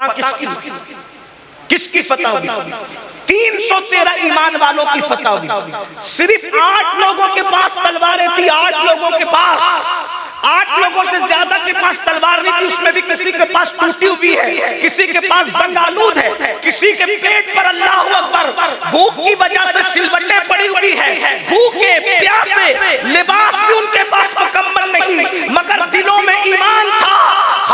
کس کی فتح ہوئی؟ 313 ایمان والوں کی فتح ہوئی۔ صرف 8 لوگوں کے پاس تلواریں تھی، 8 لوگوں کے پاس، 8 لوگوں سے زیادہ کے پاس تلوار نہیں تھی، اس میں بھی کسی کے پاس ٹوٹی ہوئی ہے، کسی کے پاس زنگ آلود ہے، کسی کے پیٹ پر اللہ اکبر بھوک کی وجہ سے سلوٹیں پڑی ہوئی ہے، بھوکے پیاسے، لباس بھی ان کے پاس مکمل نہیں، مگر دلوں میں ایمان تھا۔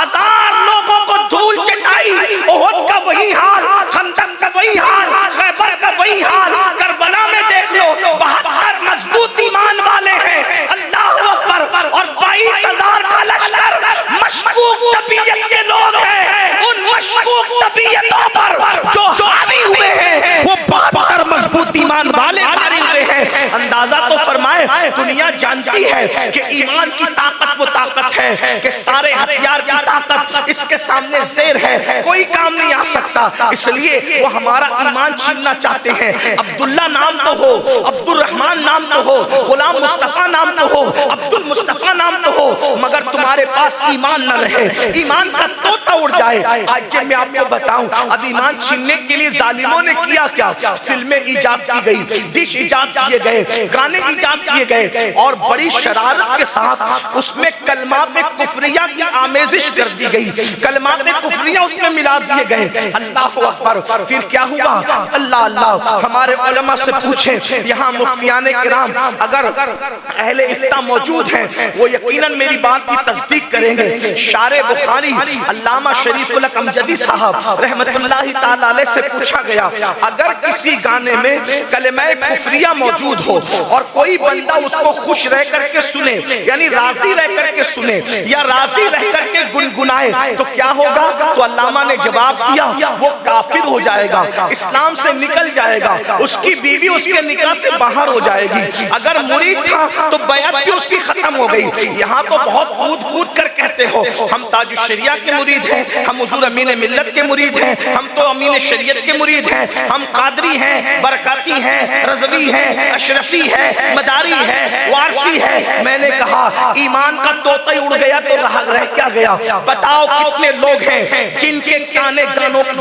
1000 لوگوں کو دھول چٹائی، احد کا وہی حال، خندق کا وہی حال، خیبر کا وہی حال، کربلا میں دیکھ لو 72 مضبوط ایمان والے ہیں، اللہ اکبر، اور 22,000 کا لشکر مشکوک طبیعت کے لوگ ہیں۔ ان مشکوک طبیعتوں پر جو حاوی ہوئے ہیں وہ 72 مضبوط ایمان والے بھاری ہوئے ہیں۔ اندازہ تو فرمائے، دنیا جانتی ہے کہ ایمان کی طاقت وہ طاقت ہے کہ سارے ہتھیار کی طاقت اس کے سامنے زیر ہے، کوئی کام نہیں آ سکتا، اس لیے وہ ہمارا ایمان چھیننا چاہتے ہیں۔ عبداللہ نام تو ہو، عبد الرحمن نام تو ہو، غلام مصطفیٰ نام تو ہو، عبد المصطفیٰ نام تو ہو، مگر تمہارے پاس ایمان نہ رہے، ایمان کا طوطا اڑ جائے۔ آج جب میں آپ کو بتاؤں اب ایمان چھیننے کے لیے ظالموں نے کیا کیا، فلمیں ایجاد کی گئی، ڈش ایجاد کیے گئے، گانے ایجاد کیے گئے، اور بڑی شرارت کے ساتھ اس میں کلمات کفریہ کی آمیزش کر دی گئی، کلمات کفریہ اس میں ملا دیے گئے۔ اللہ اکبر، پھر کیا ہوا؟ اللہ اللہ، ہمارے علماء سے پوچھیں، یہاں مفتیان کرام اگر اہل افتاء موجود ہیں وہ یقیناً میری بات کی تصدیق کریں گے۔ شارح بخاری علامہ شریف الحق امجدی صاحب رحمت اللہ تعالیٰ علیہ سے پوچھا گیا، اگر کسی گانے میں کلمہ کفریہ موجود ہو اور کوئی بندہ اس کو خوش رہ کر کے سنے، یعنی راضی رہ کر کے سنے یا راضی رہ کر کے گنگنائے تو کیا ہوگا؟ تو علامہ نے جواب دیا وہ کافر ہو جائے گا، اسلام سے نکل جائے گا، اس کی بیوی اس کے نکاح سے باہر ہو جائے گی، اگر مرید تھا تو بیعت بھی اس کی ختم ہو گئی۔ یہاں تو بہت کود کود کر کہتے ہو ہم تاج الشریعہ کے مرید ہیں، ہم حضور امین ملت کے مرید ہیں، ہم تو امین شریعت کے مرید ہیں، ہم قادری ہیں، برکاتی ہیں، رضوی ہیں، اشرفی ہیں، مداری ہیں، وارسی ہیں۔ میں نے کہا ایمان کا طوطا اڑ گیا تو رہ کیا گیا؟ بتاؤ کتنے لوگ ہیں جن کے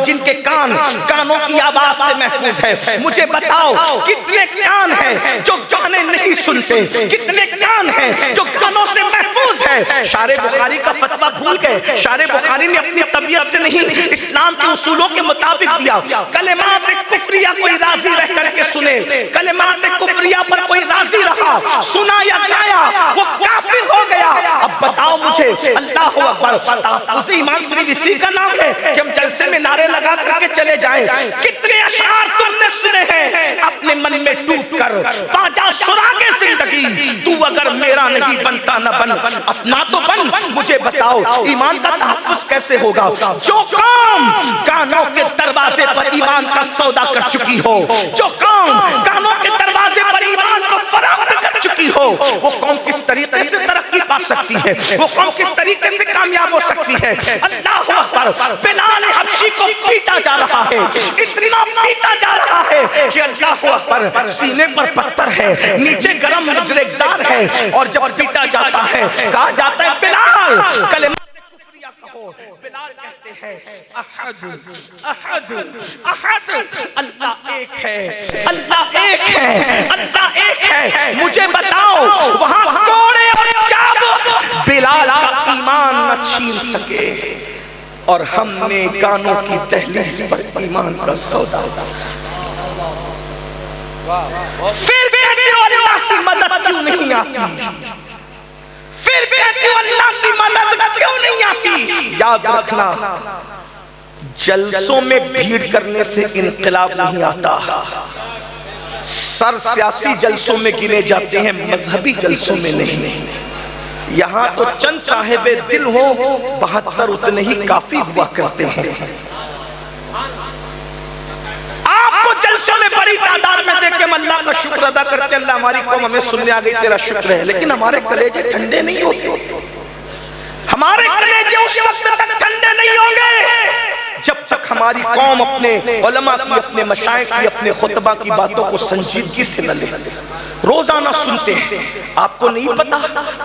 جن کے کان گانوں کی آواز سے محفوظ ہے؟ مجھے بتاؤ کتنے کان ہیں جو گانے نہیں سنتے، کتنے کان ہیں جو گانوں سے محفوظ ہے؟ شارح بخاری کا فتویٰ بھول گئے، شارح بخاری نے اپنی طبیعت سے نہیں اسلام کے اصولوں کے مطابق دیا، کلمات کفریہ کوئی راضی رہ کر کے سنے، کلمات کفریہ پر کوئی راضی رہا، سنا یا گایا، وہ کافر ہو گیا۔ اب بتاؤ مجھے، اللہ اکبر، تحفظ ایمان صرف اسی کا نام ہے کہ ہم جلسے میں نعرے لگا کر کے چلے جائیں؟ کتنے اشعار تم نے سنے ہیں اپنے من میں ٹوٹ کر، پاجا سراغ زندگی تو اگر میرا نہیں بنتا نہ بن، اپنا تو بن۔ مجھے بتاؤ ایمان کا تحفظ کیسے ہوگا؟ جو قوم کانوں کے دروازے پر ایمان کا سودا کر چکی ہو، جو قوم کانوں کے دروازے پر ایمان کو فروخت کر چکی ہو، وہ قوم کس طریقے سے ترقی پا سکتی ہے؟ وہ قوم کس طریقے سے کامیاب ہو سکتی ہے؟ اللہ اکبر، بلال حبشی کو پیٹا جا رہا ہے، اتنا پیٹا جا رہا ہے کہ اللہ اکبر سینے پر پتھر ہے، نیچے گرم ریگزار ہے، اور جب پیٹا جاتا ہے کہا جاتا ہے بلال کلمات کفریہ کہو۔ بلال کہتے ہیں احد احد احد، اللہ ایک ہے، اللہ ایک ہے، اللہ ایک ہے۔ مجھے بتاؤ وہاں کوڑے اور چابک بلال کا ایمان نہ چھین سکے، اور ہم نے گانوں کی دہلیز پر ایمان کا سودا۔ پھر کہتے ہو اللہ کی مدد کیوں نہیں آتی؟ پھر کہتے ہو اللہ کی مدد کیوں نہیں آتی؟ یاد رکھنا، جلسوں میں بھیڑ کرنے سے انقلاب نہیں آتا، سر سیاسی جلسوں میں گنے جاتے ہیں، مذہبی جلسوں میں نہیں۔ یہاں تو چند صاحب دل ہو، 72 اتنے ہی کافی ہوا کرتے ہیں۔ آپ کو جلسوں میں بڑی تعداد میں دیکھ کے ہم اللہ کا شکر ادا کرتے، اللہ ہماری قوم ہمیں سننے آ گئی، تیرا شکر ہے، لیکن ہمارے کلیجے ٹھنڈے نہیں ہوتے، ہمارے کلیجے اس وقت تک ٹھنڈے نہیں ہوں گے جب تک ہماری قوم اپنے علماء کی، اپنے مشائخ کی، اپنے خطبہ کی باتوں کو سنجیدگی سے نہ لے۔ روزانہ سنتے ہیں، آپ کو نہیں پتا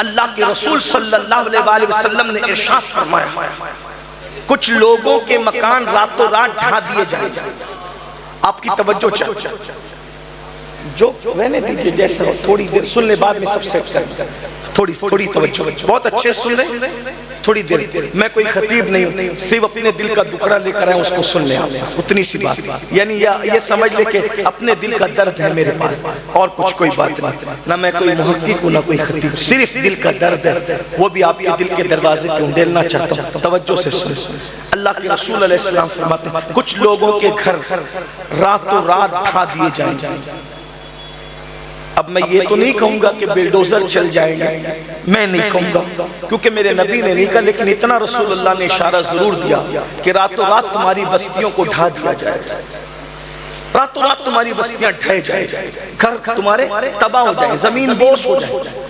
اللہ کے رسول صلی اللہ علیہ وسلم نے ارشاد فرمایا کچھ لوگوں کے مکان راتوں رات ڈھا دیے جائیں. آپ کی توجہ چاہیے، جو رہنے دیجئے جیسا ہو، تھوڑی دیر سن لے، بعد میں سب سیٹ کریں. تھوڑی توجہ، بہت اچھے سن لیں، تھوڑی دیر. میں کوئی خطیب نہیں ہوں، صرف اپنے دل کا دکڑا لے کر آئے، اس کو سن لیں آپ، اتنی سی بات. یعنی یہ سمجھ لے کہ اپنے دل کا درد ہے میرے پاس، اور کچھ کوئی بات نہیں. نہ میں کوئی محقق ہوں، نہ کوئی خطیب، صرف دل کا درد ہے، وہ بھی آپ کے دل کے دروازے پہ اونڈیلنا چاہتا ہوں. توجہ سے سن. اللہ کے رسول علیہ السلام فرماتے ہیں کچھ لوگوں کے گھر راتوں رات ڈھا دیے جائیں. اب میں یہ تو نہیں کہوں گا کہ بلڈوزر چل جائیں گے، میں نہیں کہوں گا، کیونکہ میرے نبی نے نہیں کہا، لیکن اتنا رسول اللہ نے اشارہ ضرور دیا کہ راتوں رات تمہاری بستیوں کو ڈھا دیا جائے، راتوں رات تمہاری بستیاں ڈھائے جائیں، گھر تمہارے تباہ ہو جائیں، زمین بوس ہو جائے.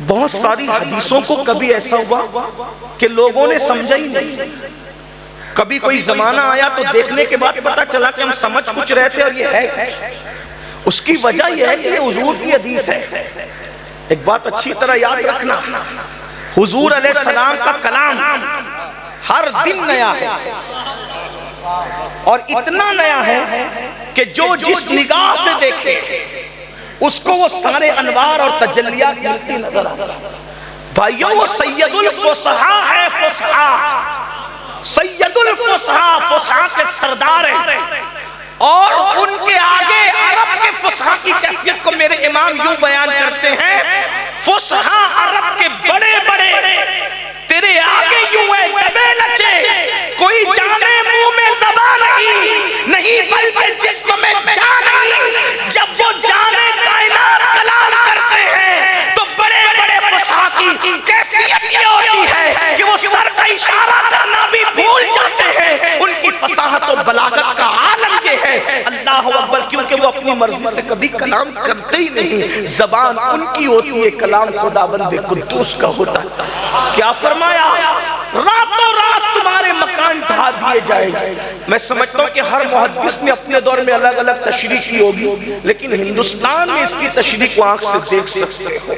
بہت ساری حدیثوں کو کبھی ایسا ہوا کہ لوگوں نے سمجھا ہی نہیں. کبھی کوئی زمانہ آیا تو دیکھنے کے بعد پتا چلا کہ ہم سمجھ کچھ رہے تھے اور یہ ہے. اس کی وجہ یہ ہے کہ یہ حضور کی حدیث ہے. ایک بات اچھی طرح یاد رکھنا، حضور علیہ السلام کا کلام ہر دن نیا ہے، اور اتنا نیا ہے کہ جو جس نگاہ سے دیکھے اس کو وہ سارے انوار اور تجلیات ملتی نظر آتا. بھائیو، وہ سید الفصحاء ہے، فصحاء، سید الفصحاء، فصحاء کے سردار ہیں. اور ان کے آگے عرب کے فصحاء کی کیفیت کو میرے امام یوں بیان کرتے ہیں، فصحاء عرب کے بڑے بڑے تیرے آگے یوں ہے دبے لچے، کوئی جانے منہ میں زبان نہیں بلکہ جسم میں جان نہیں. جب وہ جانے کائنات کلام کرتے ہیں تو بڑے بڑے فصحاء کی کیفیت یہ ہوتی ہے کہ وہ سر کا اشارہ کرنا بھی بھول جاتے ہیں. ان کی فصاحت و بلاغت کا عالم یہ ہے. اللہ اکبر، کیونکہ وہ اپنی مرضی سے کبھی کلام کرتے ہی نہیں، زبان ان کی ہوتی ہے، کلام خداوند قدوس کا ہوتا ہے. کیا فرمایا؟ راتوں رات تمہارے مکان ڈھا دیے جائیں. میں سمجھتا ہوں کہ ہر محدث نے اپنے دور میں الگ الگ تشریح کی ہوگی، لیکن ہندوستان میں اس کی تشریح کو آنکھ سے دیکھ سکتے ہو.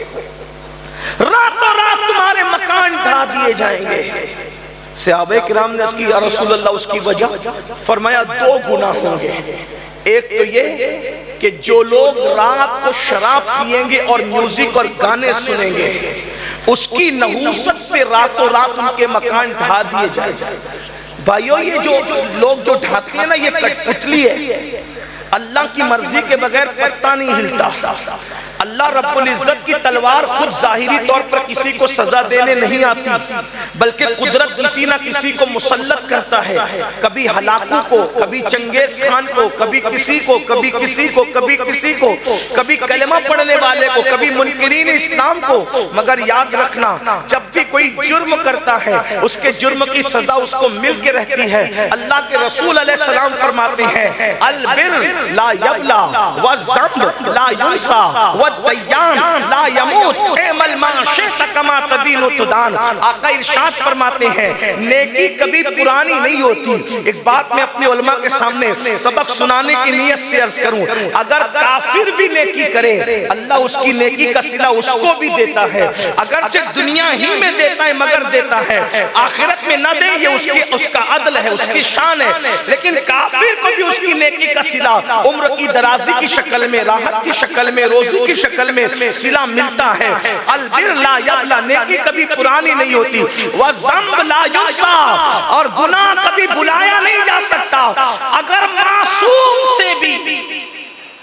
راتوں رات تمہارے مکان ڈھا دیے جائیں گے. صحابہ کرام نے اس کی یا رسول اللہ اس کی وجہ فرمایا دو گناہ ہوں گے. ایک تو یہ کہ جو لوگ رات کو شراب پیئیں گے اور میوزک اور گانے سنیں گے، اس کی نحوست سے راتوں رات ان کے مکان ڈھا دیے جائیں. بھائیو، یہ جو لوگ جو ڈھاتے ہیں نا، یہ کٹ پتلی ہے. اللہ کی مرضی کے بغیر پتہ نہیں ہلتا. اللہ رب العزت کی تلوار خود ظاہری طور پر کسی کو سزا دینے نہیں آتی، بلکہ قدرت کسی نہ کسی کو مسلط کرتا ہے. کبھی ہلاکو کو، کبھی چنگیز خان کو، کبھی کسی کو، کبھی کسی کو، کبھی کسی کو، کبھی کلمہ پڑھنے والے کو، کبھی منکرین اسلام کو. مگر یاد رکھنا، جب بھی کوئی جرم کرتا ہے اس کے جرم کی سزا اس کو مل کے رہتی ہے. اللہ کے رسول علیہ السلام فرماتے ہیں البر لا یبلا والذنب لا ینسا والدیان لا یموت اعمل ما شئت کما تدین تدان. آقا ارشاد فرماتے ہیں نیکی کبھی پرانی نہیں ہوتی. ایک بات میں اپنے علماء کے سامنے سبق سنانے کی نیت سے عرض کروں، اگر کافر بھی نیکی کرے اللہ اس کی نیکی کا صلہ اس کو بھی دیتا ہے. اگرچہ دنیا ہی میں دیتا ہے مگر دیتا ہے، آخرت میں نہ دے یہ اس کا عدل ہے، اس کی شان ہے. لیکن کافر کو بھی اس کی نیکی کا صلہ عمر کی درازی کی شکل میں، راحت کی شکل میں، روزی کی شکل میں صلہ ملتا ہے. البر لا یبلا، نیکی کبھی پرانی نہیں ہوتی. والذنب لا ینسا، اور گناہ کبھی بلایا نہیں جا سکتا. اگر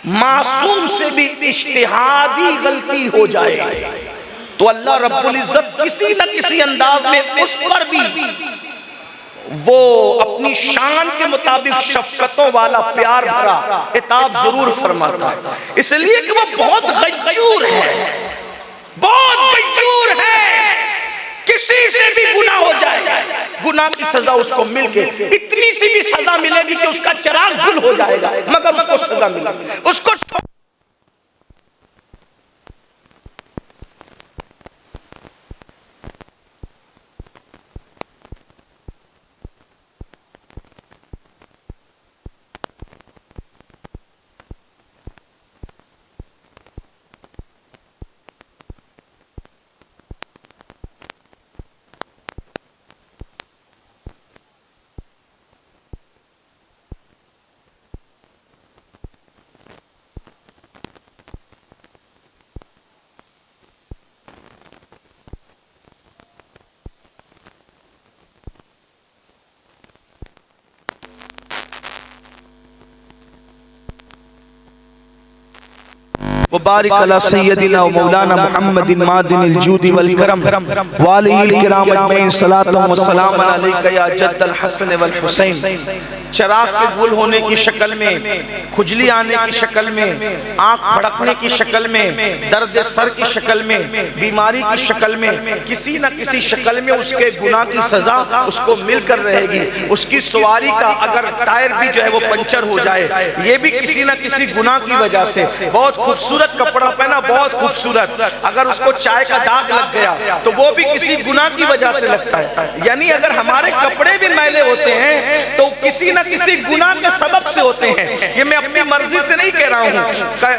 معصوم سے بھی اجتہادی غلطی ہو جائے تو اللہ رب العزت کسی نہ کسی انداز میں اس پر بھی وہ اپنی شان کے مطابق شفقتوں والا پیار بھرا عتاب ضرور فرماتا ہے. اس لیے کہ وہ بہت غیور ہے، بہت غیور ہے. کسی سے بھی گناہ ہو جائے، گناہ کی سزا اس کو مل کے اتنی سی بھی سزا ملے گی کہ اس کا چراغ گل ہو جائے گا، مگر اس کو سزا ملے گی. اس کو وبارک علی سیدنا و مولانا محمد معدن الجود والکرم وآلہ الکرام اجمعین صلاۃ و سلام علیک یا جد الحسن والحسین۔ چراغ کے گل ہونے کی شکل میں، کھجلی آنے کی شکل میں، آنکھ پھڑکنے کی شکل میں، درد سر کی شکل میں، بیماری کی شکل میں، کسی نہ کسی شکل میں اس کے گناہ کی سزا اس کو مل کر رہے گی۔ اس کی سواری کا اگر ٹائر بھی جو ہے وہ پنچر ہو جائے، یہ بھی کسی نہ کسی گناہ کی وجہ سے۔ بہت خوبصورت کپڑا پہنا، بہت خوبصورت، اگر اس کو چائے کا داغ لگ گیا تو وہ بھی کسی گناہ کی وجہ سے لگتا ہے۔ یعنی اگر ہمارے کپڑے بھی میلے ہوتے ہیں تو کسی نہ کسی گناہ کے سبب سے ہوتے ہیں۔ یہ میں اپنی مرضی سے نہیں کہہ رہا ہوں۔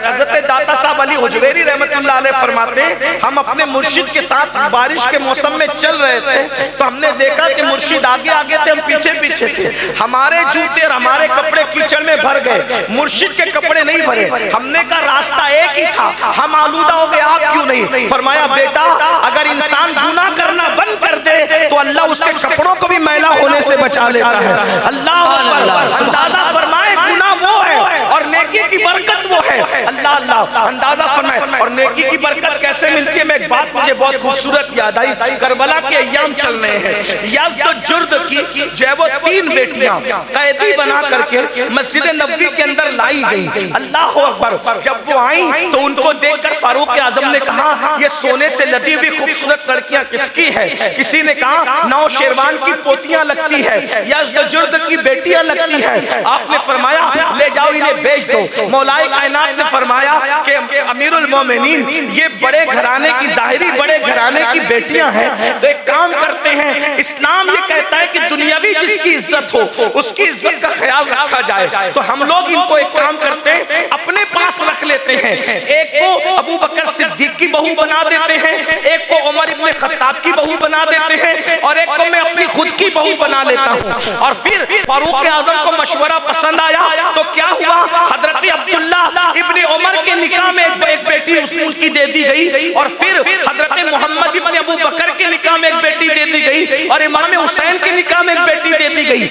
حضرت داتا صاحب علی حجویری رحمت اللہ علیہ فرماتے ہیں، ہم اپنے مرشد کے ساتھ بارش کے موسم میں چل رہے تھے تو ہم نے دیکھا کہ مرشد آگے آگے تھے، ہم پیچھے پیچھے تھے۔ ہمارے جوتے اور ہمارے کپڑے کیچڑ میں بھر گئے، مرشد کے کپڑے نہیں بھرے۔ ہم نے کہا راستہ ایک ہی تھا، ہم آلودہ ہو گئے، آپ کیوں نہیں؟ فرمایا بیٹا اگر انسان گناہ کرنا بند کر دے تو اللہ اس کے کپڑوں کو بھی میلا ہونے سے بچا لیتا ہے۔ اللہ اندازہ فرمائے گناہ وہ ہے اور نیکی کی برکت وہ ہے۔ اللہ اللہ اندازہ فرمائے۔ اور نیکی کی برکت کیسے ملتی ہے؟ میں ایک بات مجھے بہت خوبصورت یاد آئی، کربلا کے ایام چل رہے ہیں، یزد و جرد کی جو ہے وہ 3 بیٹیاں قیدی بنا کر کے مسجد نبوی کے اندر لائی گئی۔ اللہ اکبر۔ جب وہ آئیں تو ان کو دیکھ کر فاروق اعظم نے کہا یہ سونے سے لدی ہوئی خوبصورت لڑکیاں کس کی ہے؟ کسی نے کہا نو شیروان کی پوتیاں لگتی ہے، یزد و جرد کی بیٹیاں لگتی ہے۔ آپ نے فرمایا لے جاؤ انہیں بیچ دو۔ مولا کائنات نے فرمایا کہ امیر المومنین یہ بڑے گھرانے کی، ظاہری بڑے گھرانے کی بیٹیاں ہیں، تو ایک کام کرتے ہیں، اسلام یہ کہتا ہے کہ دنیاوی جس کی عزت ہو اس کی عزت کا خیال رکھا جائے، تو ہم لوگ ان کو ایک کام کرتے ہیں اپنے پاس رکھ لیتے ہیں۔ ایک کو ابو بکر صدیق کی بہو بنا دیتے ہیں، ایک کو عمر ابن خطاب کی بہو بنا دیتے ہیں، اور ایک کو میں اپنی خود کی بہو بنا لیتا ہوں۔ اور پھر فاروق اعظم کو مشورہ پسند آیا تو کیا ہوا؟ حضرت عبداللہ ابن عمر کے نکاح میں ایک بیٹی ان کی دے دی گئی، اور پھر حضرت محمد ابن ابو بکر کے نکاح میں ایک بیٹی دے دی گئی، اور امام حسین کے نکاح میں ایک بیٹی دے دی گئی۔